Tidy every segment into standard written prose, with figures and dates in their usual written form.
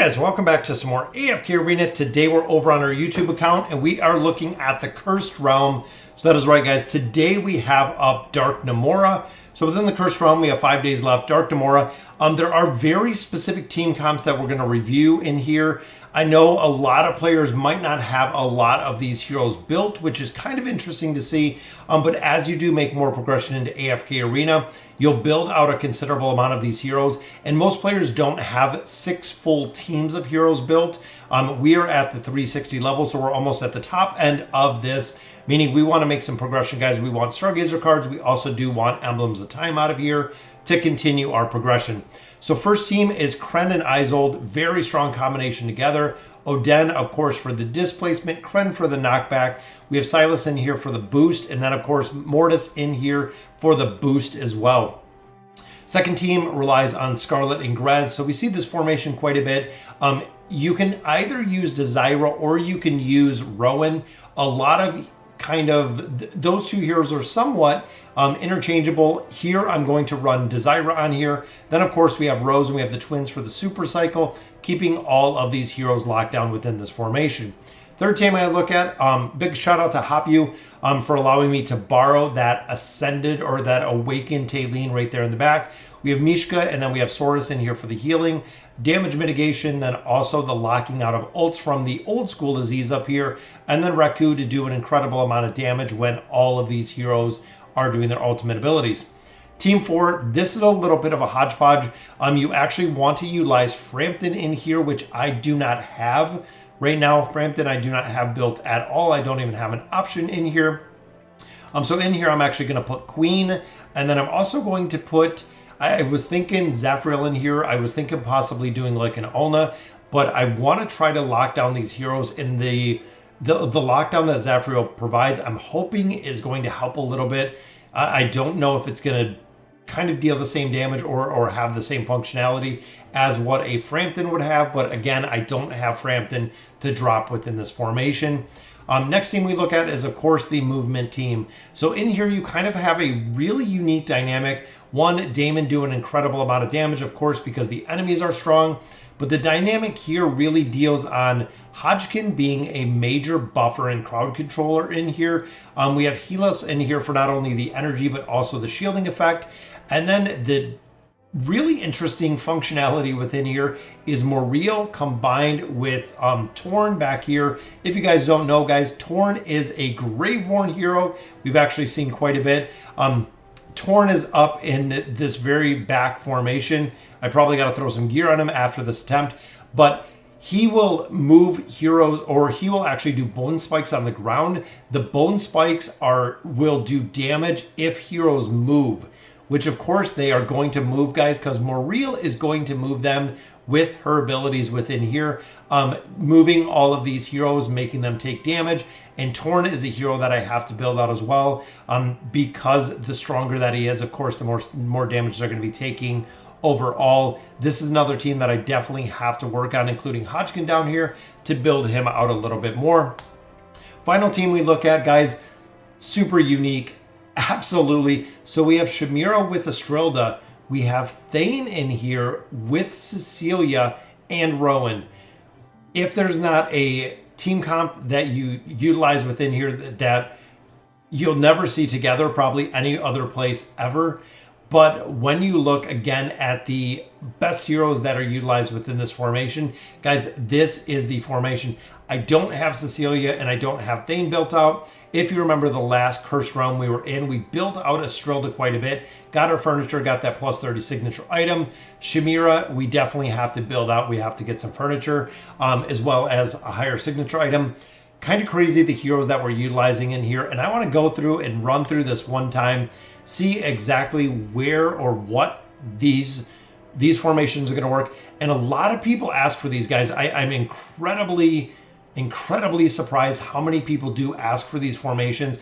Guys, welcome back to some more AFK Arena. Today we're over on our YouTube account and we are looking at the Cursed Realm. So that is right, guys. Today we have up Dark Nemora. So within the Cursed Realm, we have 5 days left. Dark Nemora. There are very specific team comps that we're going to review in here. I know a lot of players might not have a lot of these heroes built, which is kind of interesting to see. But as you do make more progression into AFK Arena, you'll build out a considerable amount of these heroes. And most players don't have 6 full teams of heroes built. We are at the 360 level, so we're almost at the top end of this, meaning we want to make some progression, guys. We want Stargazer cards. We also do want Emblems of Time out of here to continue our progression. So first team is Kren and Isolde, very strong combination together. Oden, of course, for the displacement, Kren for the knockback. We have Silas in here for the boost, and then, of course, Mortis in here for the boost as well. Second team relies on Scarlet and Grez, so we see this formation quite a bit. You can either use Desira or you can use Rowan. A lot of those two heroes are somewhat interchangeable. Here I'm going to run Desira on here. Then of course we have Rose and we have the twins for the super cycle, keeping all of these heroes locked down within this formation. Third team I look at, big shout out to Hopyu for allowing me to borrow that Ascended or that Awakened Taylene right there in the back. We have Mishka and then we have Saurus in here for the healing, damage mitigation, then also the locking out of ults from the old school Aziz up here, and then Raku to do an incredible amount of damage when all of these heroes are doing their ultimate abilities. Team 4, this is a little bit of a hodgepodge. You actually want to utilize Frampton in here, which I do not have right now. Frampton I do not have built at all. I don't even have an option in here. So in here I'm actually going to put Queen, and then I'm also going to put, I was thinking Zafriel in here. I was thinking possibly doing like an Ulna, but I want to try to lock down these heroes in the lockdown that Zafriel provides. I'm hoping is going to help a little bit. I don't know if it's going to kind of deal the same damage or have the same functionality as what a Frampton would have, but again, I don't have Frampton to drop within this formation. Next team we look at is, of course, the movement team. So in here, you kind of have a really unique dynamic. One, Damon do an incredible amount of damage, of course, because the enemies are strong. But the dynamic here really deals on Hodgkin being a major buffer and crowd controller in here. We have Helos in here for not only the energy, but also the shielding effect. And then the really interesting functionality within here is Moriel combined with Torn back here. If you guys don't know, guys, Torn is a Graveworn hero. We've actually seen quite a bit. Torn is up in this very back formation. I probably got to throw some gear on him after this attempt, but he will move heroes, or he will actually do bone spikes on the ground. The bone spikes will do damage if heroes move, which of course they are going to move, guys, because Moriel is going to move them with her abilities within here, moving all of these heroes, making them take damage. And Torn is a hero that I have to build out as well, because the stronger that he is, of course, the more damage they're going to be taking overall. This is another team that I definitely have to work on, including Hodgkin down here, to build him out a little bit more. Final team we look at, guys, super unique. Absolutely. So we have Shamira with Estrilda. We have Thane in here with Cecilia and Rowan. If there's not a team comp that you utilize within here that you'll never see together probably any other place ever, but when you look again at the best heroes that are utilized within this formation, guys, this is the formation. I don't have Cecilia and I don't have Thane built out. If you remember the last Cursed Realm we were in, we built out Estrilda quite a bit, got our furniture, got that plus 30 signature item. Shamira, we definitely have to build out. We have to get some furniture, as well as a higher signature item. Kind of crazy the heroes that we're utilizing in here. And I want to go through and run through this one time, see exactly where or what these formations are going to work. And a lot of people ask for these, guys. I'm incredibly surprised how many people do ask for these formations,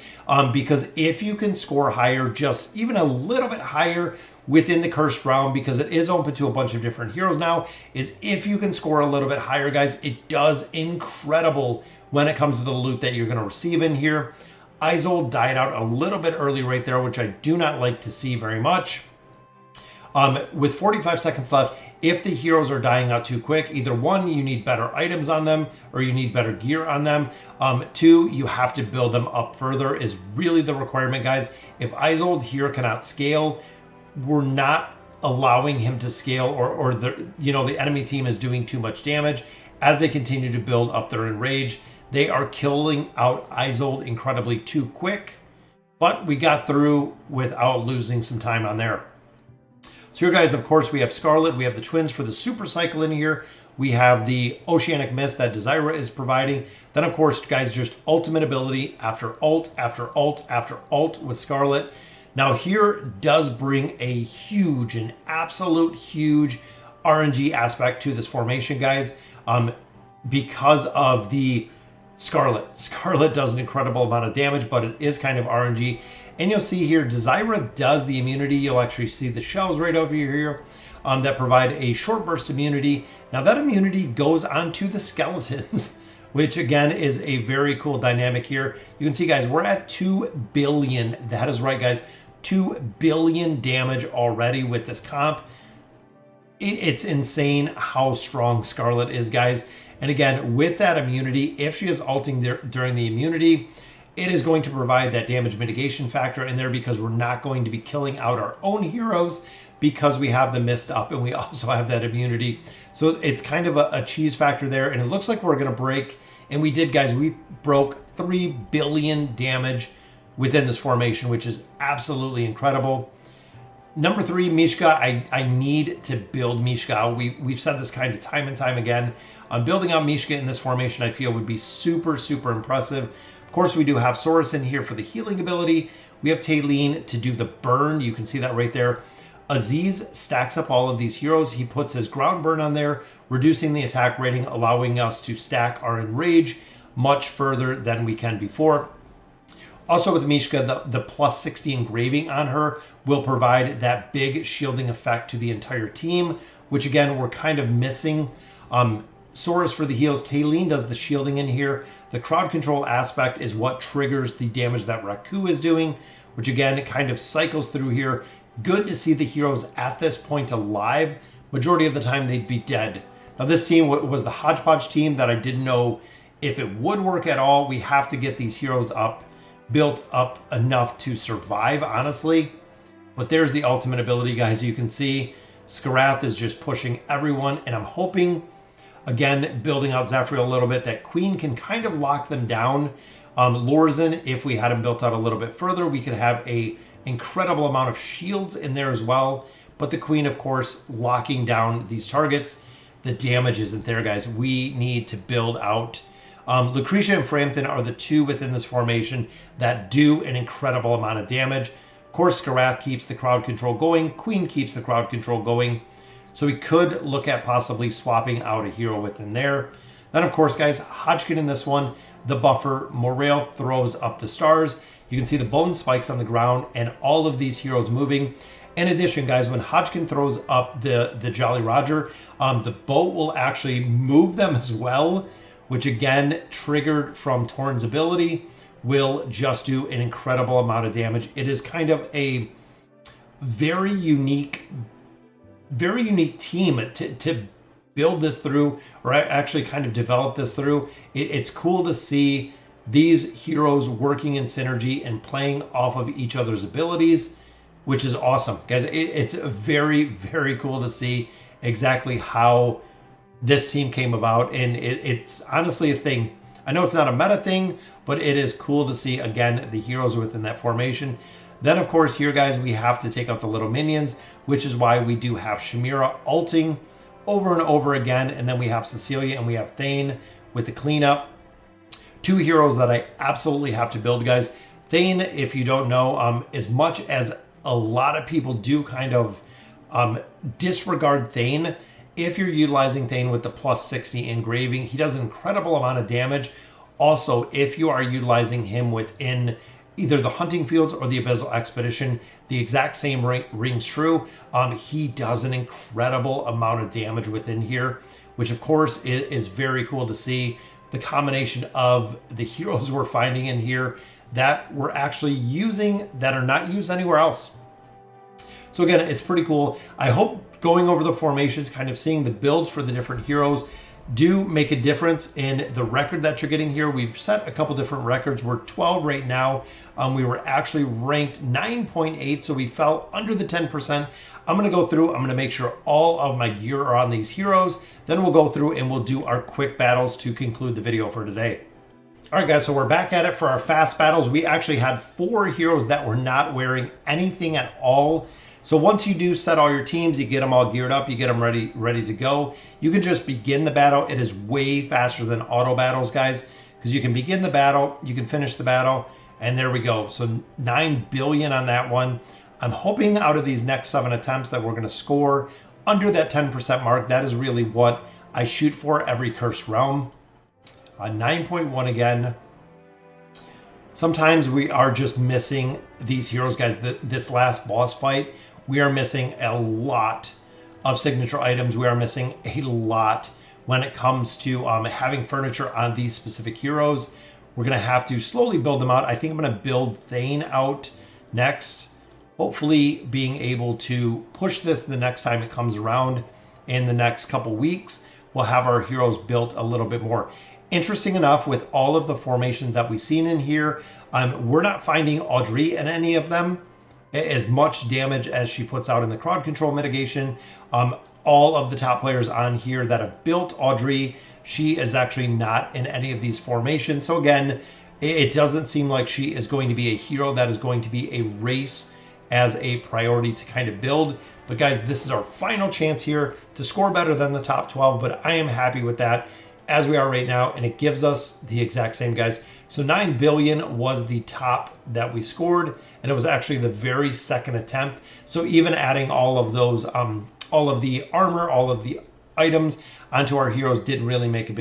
because if you can score higher, just even a little bit higher within the Cursed Realm, because it is open to a bunch of different heroes now, is if you can score a little bit higher, guys, it does incredible when it comes to the loot that you're going to receive in here. Isolde died out a little bit early right there, which I do not like to see very much. With 45 seconds left, if the heroes are dying out too quick, either one, you need better items on them or you need better gear on them. Two, you have to build them up further is really the requirement, guys. If Isolde here cannot scale, we're not allowing him to scale, or the enemy team is doing too much damage. As they continue to build up their enrage, they are killing out Isolde incredibly too quick, but we got through without losing some time on there. So here, guys, of course, we have Scarlet, we have the twins for the super cycle in here, we have the Oceanic Mist that Desira is providing. Then, of course, guys, just ultimate ability after ult, after ult, after ult with Scarlet. Now here does bring a huge, an absolute huge RNG aspect to this formation, guys, because of the Scarlet. Scarlet does an incredible amount of damage, but it is kind of RNG. And you'll see here, Desira does the immunity. You'll actually see the shells right over here that provide a short burst immunity. Now that immunity goes onto the skeletons, which again is a very cool dynamic here. You can see, guys, we're at 2 billion. That is right, guys. 2 billion damage already with this comp. It's insane how strong Scarlet is, guys. And again, with that immunity, if she is ulting during the immunity, it is going to provide that damage mitigation factor in there, because we're not going to be killing out our own heroes because we have the mist up and we also have that immunity. So it's kind of a cheese factor there. And it looks like we're going to break, and we did, guys. We broke 3 billion damage within this formation, which is absolutely incredible. Number 3, Mishka. I need to build Mishka. We've said this kind of time and time again. Building out Mishka in this formation, I feel, would be super, super impressive. Of course, we do have Saurus in here for the healing ability. We have Taylene to do the burn. You can see that right there. Aziz stacks up all of these heroes. He puts his ground burn on there, reducing the attack rating, allowing us to stack our enrage much further than we can before. Also with Mishka, the plus 60 engraving on her will provide that big shielding effect to the entire team, which again, we're kind of missing. Saurus for the heals. Taylene does the shielding in here. The crowd control aspect is what triggers the damage that Raku is doing, which again, it kind of cycles through here. Good to see the heroes at this point alive. Majority of the time, they'd be dead. Now, this team was the hodgepodge team that I didn't know if it would work at all. We have to get these heroes built up enough to survive, honestly. But there's the ultimate ability, guys. You can see Skarath is just pushing everyone, and I'm hoping, again, building out Zephyr a little bit, that Queen can kind of lock them down. Lorzen, if we had him built out a little bit further, we could have a incredible amount of shields in there as well. But the Queen, of course, locking down these targets. The damage isn't there, guys. We need to build out. Lucretia and Frampton are the 2 within this formation that do an incredible amount of damage. Of course, Skarath keeps the crowd control going. Queen keeps the crowd control going. So we could look at possibly swapping out a hero within there. Then, of course, guys, Hodgkin in this one, the buffer. Morale throws up the stars. You can see the bone spikes on the ground and all of these heroes moving. In addition, guys, when Hodgkin throws up the Jolly Roger, the boat will actually move them as well, which again, triggered from Torn's ability, will just do an incredible amount of damage. It is kind of a very unique team to build this through, or actually kind of develop this through. It's cool to see these heroes working in synergy and playing off of each other's abilities, which is awesome, guys. It's very, very cool to see exactly how this team came about, and it's honestly a thing. I know it's not a meta thing, but it is cool to see, again, the heroes within that formation. Then, of course, here, guys, we have to take out the little minions, which is why we do have Shamira ulting over and over again, and then we have Cecilia and we have Thane with the cleanup. 2 heroes that I absolutely have to build, guys. Thane, if you don't know, as much as a lot of people do kind of disregard Thane, if you're utilizing Thane with the plus 60 engraving, he does an incredible amount of damage. Also, if you are utilizing him within either the hunting fields or the abyssal expedition, the exact same rings true. He does an incredible amount of damage within here, which of course is very cool to see. The combination of the heroes we're finding in here that we're actually using that are not used anywhere else. So again, it's pretty cool. I hope going over the formations, kind of seeing the builds for the different heroes do make a difference in the record that you're getting here. We've set a couple different records. We're 12 right now. We were actually ranked 9.8, so we fell under the 10%. I'm going to go through, I'm going to make sure all of my gear are on these heroes. Then we'll go through and we'll do our quick battles to conclude the video for today. All right, guys, so we're back at it for our fast battles. We actually had 4 heroes that were not wearing anything at all. So once you do set all your teams, you get them all geared up, you get them ready to go, you can just begin the battle. It is way faster than auto battles, guys, because you can begin the battle, you can finish the battle, and there we go. So 9 billion on that one. I'm hoping out of these next 7 attempts that we're going to score under that 10% mark. That is really what I shoot for every cursed realm. 9.1 again. Sometimes we are just missing these heroes, guys. This last boss fight, we are missing a lot of signature items. We are missing a lot when it comes to having furniture on these specific heroes. We're going to have to slowly build them out. I think I'm going to build Thane out next. Hopefully being able to push this the next time it comes around in the next couple weeks. We'll have our heroes built a little bit more. Interesting enough, with all of the formations that we've seen in here, we're not finding Audrey in any of them. As much damage as she puts out in the crowd control mitigation. All of the top players on here that have built Audrey, she is actually not in any of these formations. So again, it doesn't seem like she is going to be a hero that is going to be a race as a priority to kind of build. But guys, this is our final chance here to score better than the top 12, but I am happy with that as we are right now, and it gives us the exact same, guys. So 9 billion was the top that we scored, and it was actually the very second attempt. So even adding all of those, all of the armor, all of the items onto our heroes didn't really make a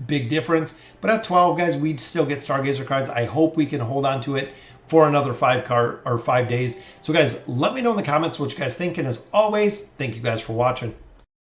big difference. But at 12, guys, we'd still get Stargazer cards. I hope we can hold on to it for another 5 days. So guys, let me know in the comments what you guys think, and as always, thank you guys for watching.